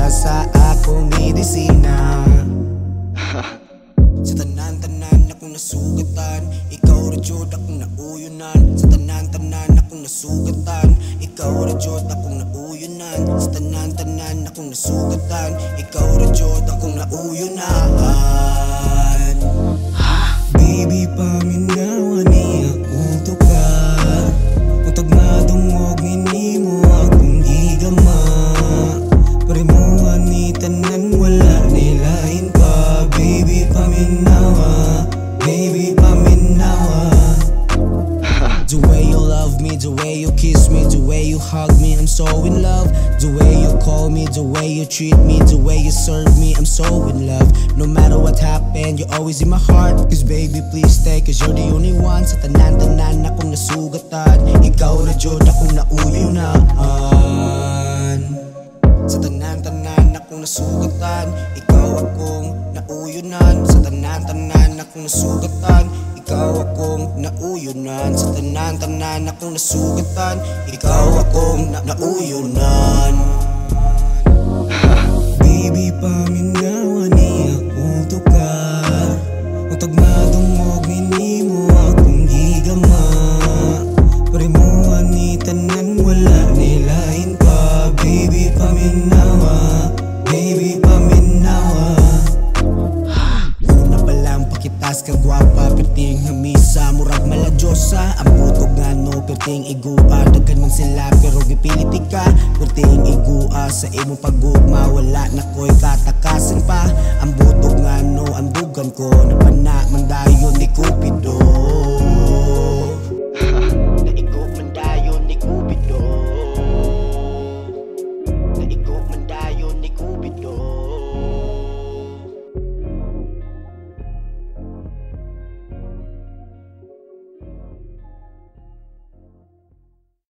ka sa akong medisina. Sa tanan-tanan akong nasugatan, ikaw ra jud akong nauyunan. Sa tanan-tanan akong nasugatan, ikaw ra jud akong nauyunan. Sa tanan-tanan akong nasugatan, ikaw ra jud akong nauyunan. Baby, paminawan ni akong tuka, utog madungog ni mo akong gigama. Paremuhan ni tanan, wala nilain pa. Baby, paminawa, baby, paminawa. The way you love me, the way you kiss me, the way you hug me, I'm so in love. The way you call me, the way you treat me, the way you serve me, I'm so in love. No matter what happened, you're always in my heart. Cause baby, please stay, cause you're the only one. Sa tanan-tanan akong nasugatan, ikaw na jud akong nauyunan. Sa tanan-tanan akong nasugatan, ikaw akong nauyunan. Sa tanan-tanan akong nasugatan, ikaw akong nauyunan. Sa tanan-tanan akong nasugatan, ikaw akong nauyunan. Baby, paminawan ni akong tuka, utog madungog ni mo akong gigama. Paremuhan ni tanan, wala nilain pa. Baby, paminawa, baby, paminawa. Una pa lang pakitas ka gwapa, perting hamisa, murag maladyosa. Ang butog nga no, perting igua, daghan man sila pero gipilit ka. Perting igua sa imong pagugma, wala na ko'y katakasan pa. Ang butog nga no, ang dugan ko, napana man dayon ni Cupido.